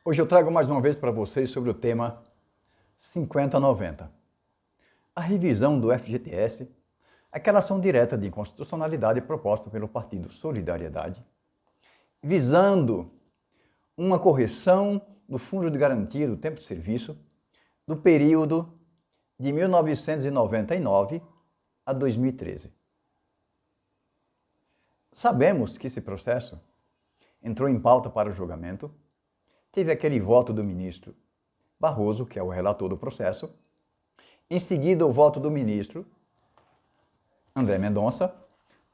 Hoje eu trago mais uma vez para vocês sobre o tema 5090. A revisão do FGTS, aquela ação direta de inconstitucionalidade proposta pelo Partido Solidariedade, visando uma correção do Fundo de Garantia do Tempo de Serviço do período de 1999 a 2013. Sabemos que esse processo entrou em pauta para o julgamento, teve aquele voto do ministro Barroso, que é o relator do processo, em seguida o voto do ministro André Mendonça.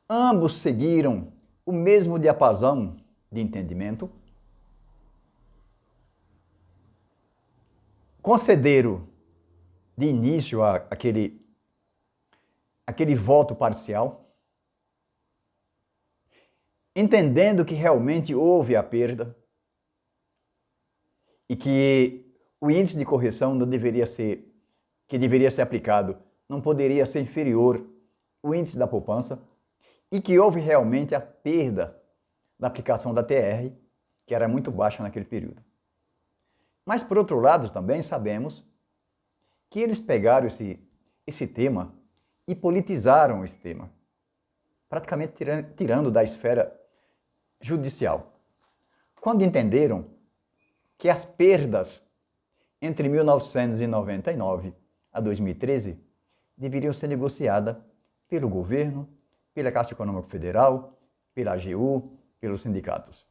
Ambos seguiram o mesmo diapasão de entendimento, concederam de início aquele voto parcial, entendendo que realmente houve a perda e que o índice de correção deveria ser aplicado não poderia ser inferior ao índice da poupança e que houve realmente a perda da aplicação da TR, que era muito baixa naquele período. Mas, por outro lado, também sabemos que eles pegaram esse tema e politizaram esse tema, praticamente tirando da esfera judicial, quando entenderam que as perdas entre 1999 a 2013 deveriam ser negociadas pelo governo, pela Caixa Econômica Federal, pela AGU, pelos sindicatos.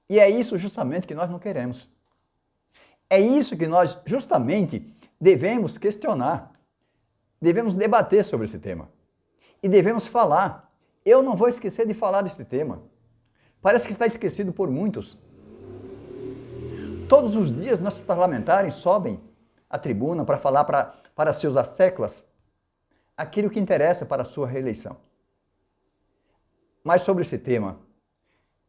E é isso justamente que nós não queremos. É isso que nós justamente devemos questionar, devemos debater sobre esse tema e devemos falar. Eu não vou esquecer de falar desse tema. Parece que está esquecido por muitos. Todos os dias nossos parlamentares sobem à tribuna para falar para seus asseclas aquilo que interessa para a sua reeleição. Mas sobre esse tema,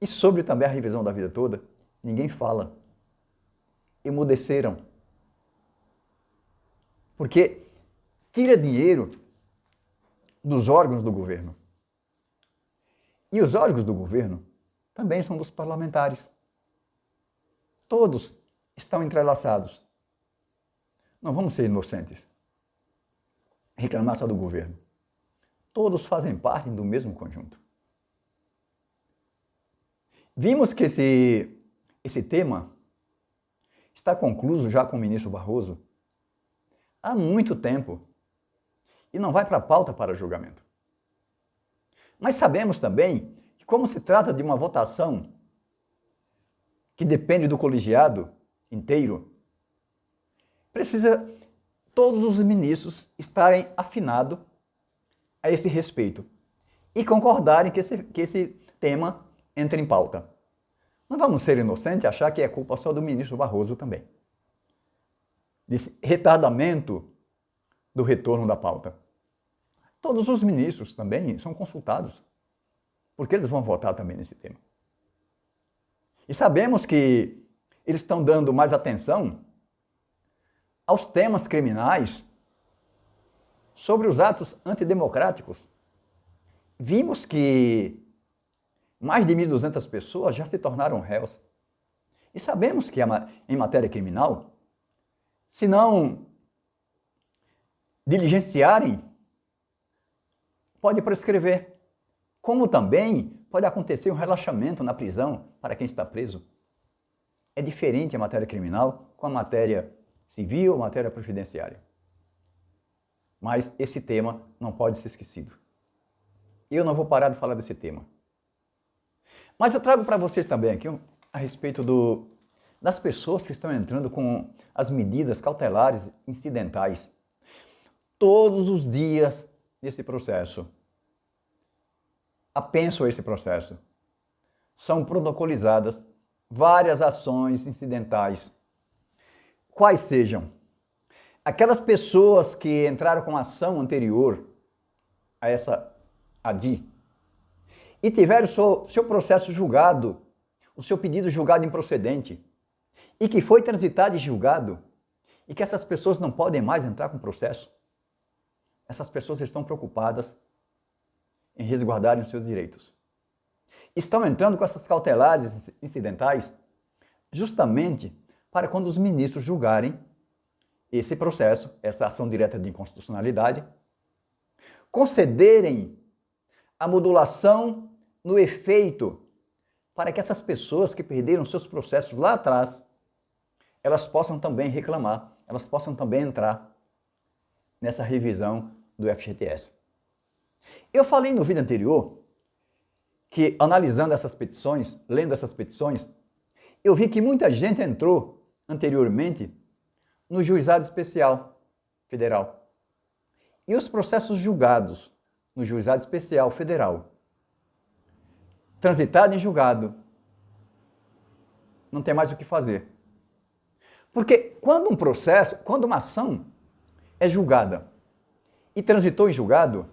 e sobre também a revisão da vida toda, ninguém fala. Emudeceram. Porque tira dinheiro dos órgãos do governo. E os órgãos do governo também são dos parlamentares. Todos estão entrelaçados. Não vamos ser inocentes. Reclamar só do governo. Todos fazem parte do mesmo conjunto. Vimos que esse tema está concluído já com o ministro Barroso há muito tempo e não vai para a pauta para julgamento. Mas sabemos também que, como se trata de uma votação que depende do colegiado inteiro, precisa todos os ministros estarem afinados a esse respeito e concordarem que esse tema entre em pauta. Não vamos ser inocentes e achar que é culpa só do ministro Barroso também, desse retardamento do retorno da pauta. Todos os ministros também são consultados, porque eles vão votar também nesse tema. E sabemos que eles estão dando mais atenção aos temas criminais sobre os atos antidemocráticos. Vimos que mais de 1.200 pessoas já se tornaram réus. E sabemos que em matéria criminal, se não diligenciarem, pode prescrever. Como também pode acontecer um relaxamento na prisão para quem está preso. É diferente a matéria criminal com a matéria civil, a matéria previdenciária. Mas esse tema não pode ser esquecido. Eu não vou parar de falar desse tema. Mas eu trago para vocês também aqui a respeito das pessoas que estão entrando com as medidas cautelares incidentais. Todos os dias nesse processo, apenso a esse processo, são protocolizadas várias ações incidentais. Quais sejam? Aquelas pessoas que entraram com ação anterior a essa ADI e tiveram seu processo julgado, o seu pedido julgado improcedente, e que foi transitado e julgado, e que essas pessoas não podem mais entrar com processo. Essas pessoas estão preocupadas em resguardarem seus direitos. Estão entrando com essas cautelares incidentais justamente para quando os ministros julgarem esse processo, essa ação direta de inconstitucionalidade, concederem a modulação no efeito para que essas pessoas que perderam seus processos lá atrás, elas possam também reclamar, elas possam também entrar nessa revisão do FGTS. Eu falei no vídeo anterior que, analisando essas petições, lendo essas petições, eu vi que muita gente entrou anteriormente no Juizado Especial Federal. E os processos julgados no Juizado Especial Federal, transitado em julgado, não tem mais o que fazer. Porque quando um processo, quando uma ação é julgada e transitou em julgado,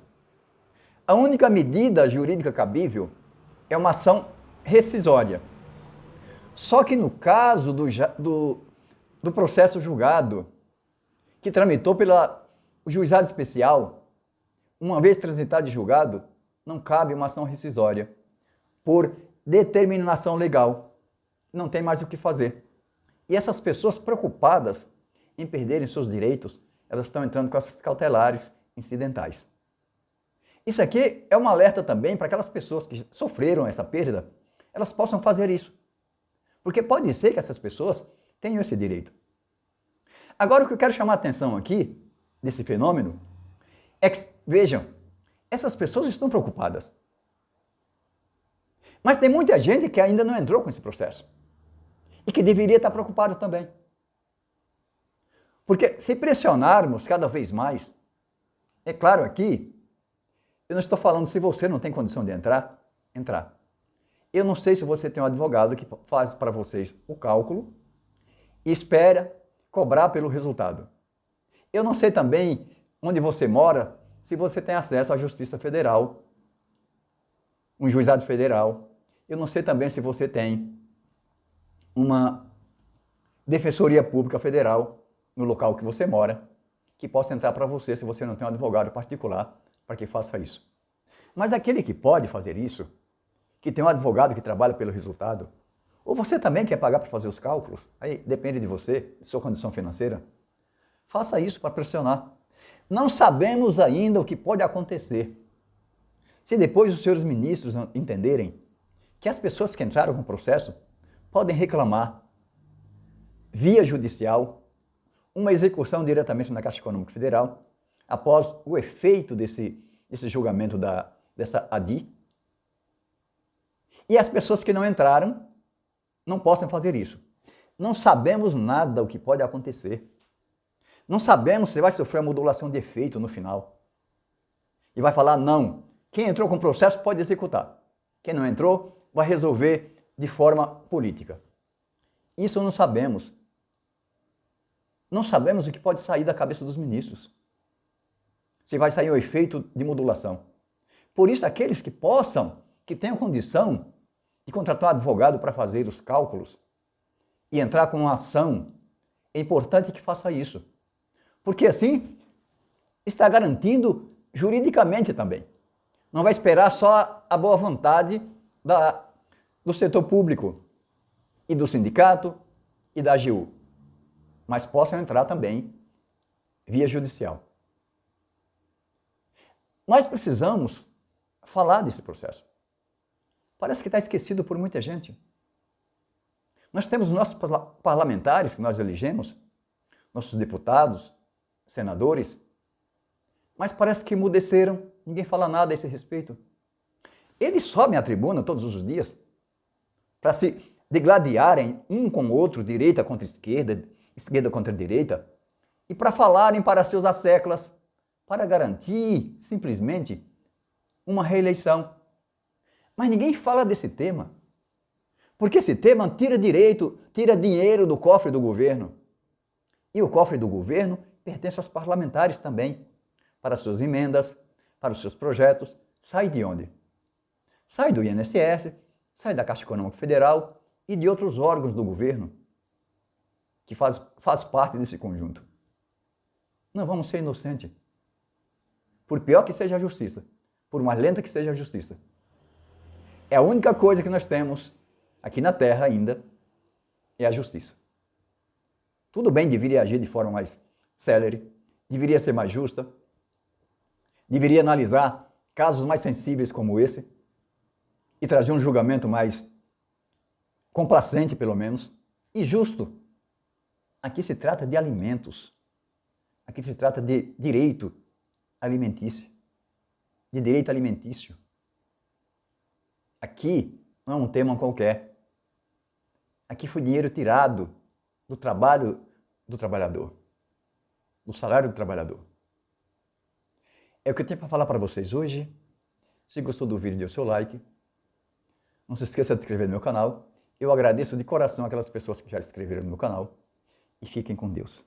a única medida jurídica cabível é uma ação rescisória. Só que no caso do processo julgado, que tramitou pelo Juizado Especial, uma vez transitado e julgado, não cabe uma ação rescisória, por determinação legal. Não tem mais o que fazer. E essas pessoas preocupadas em perderem seus direitos, elas estão entrando com essas cautelares incidentais. Isso aqui é um alerta também para aquelas pessoas que sofreram essa perda, elas possam fazer isso. Porque pode ser que essas pessoas tenham esse direito. Agora, o que eu quero chamar a atenção aqui, desse fenômeno, é que, vejam, essas pessoas estão preocupadas. Mas tem muita gente que ainda não entrou com esse processo. E que deveria estar preocupado também. Porque se pressionarmos cada vez mais, é claro aqui, eu não estou falando se você não tem condição de entrar. Eu não sei se você tem um advogado que faz para vocês o cálculo e espera cobrar pelo resultado. Eu não sei também onde você mora, se você tem acesso à Justiça Federal, um juizado federal. Eu não sei também se você tem uma Defensoria Pública Federal no local que você mora, que possa entrar para você se você não tem um advogado particular para que faça isso. Mas aquele que pode fazer isso, que tem um advogado que trabalha pelo resultado, ou você também quer pagar para fazer os cálculos, aí depende de você, de sua condição financeira, faça isso para pressionar. Não sabemos ainda o que pode acontecer. Se depois os senhores ministros entenderem que as pessoas que entraram com o processo podem reclamar via judicial uma execução diretamente na Caixa Econômica Federal após o efeito desse julgamento dessa ADI, e as pessoas que não entraram não possam fazer isso. Não sabemos nada o que pode acontecer. Não sabemos se vai sofrer uma modulação de efeito no final. E vai falar, não, quem entrou com o processo pode executar. Quem não entrou vai resolver de forma política. Isso não sabemos. Não sabemos o que pode sair da cabeça dos ministros. Se vai sair o efeito de modulação. Por isso, aqueles que possam, que tenham condição de contratar um advogado para fazer os cálculos e entrar com uma ação, é importante que faça isso. Porque assim, está garantindo juridicamente também. Não vai esperar só a boa vontade do setor público e do sindicato e da AGU, mas possam entrar também via judicial. Nós precisamos falar desse processo. Parece que está esquecido por muita gente. Nós temos nossos parlamentares que nós elegemos, nossos deputados, senadores, mas parece que emudeceram, ninguém fala nada a esse respeito. Eles sobem à tribuna todos os dias para se degladiarem um com o outro, direita contra esquerda, esquerda contra direita, e para falarem para seus asseclas, para garantir, simplesmente, uma reeleição. Mas ninguém fala desse tema, porque esse tema tira dinheiro do cofre do governo. E o cofre do governo pertence aos parlamentares também, para suas emendas, para os seus projetos. Sai de onde? Sai do INSS, sai da Caixa Econômica Federal e de outros órgãos do governo, que faz parte desse conjunto. Não vamos ser inocentes. Por pior que seja a justiça, por mais lenta que seja a justiça. É a única coisa que nós temos aqui na Terra ainda é a justiça. Tudo bem, deveria agir de forma mais célere, deveria ser mais justa, deveria analisar casos mais sensíveis como esse e trazer um julgamento mais complacente, pelo menos, e justo. Aqui se trata de alimentos. Aqui se trata de direito alimentício. De direito alimentício. Aqui não é um tema qualquer. Aqui foi dinheiro tirado do trabalho do trabalhador, do salário do trabalhador. É o que eu tenho para falar para vocês hoje. Se gostou do vídeo, dê o seu like. Não se esqueça de se inscrever no meu canal. Eu agradeço de coração aquelas pessoas que já se inscreveram no meu canal. E fiquem com Deus.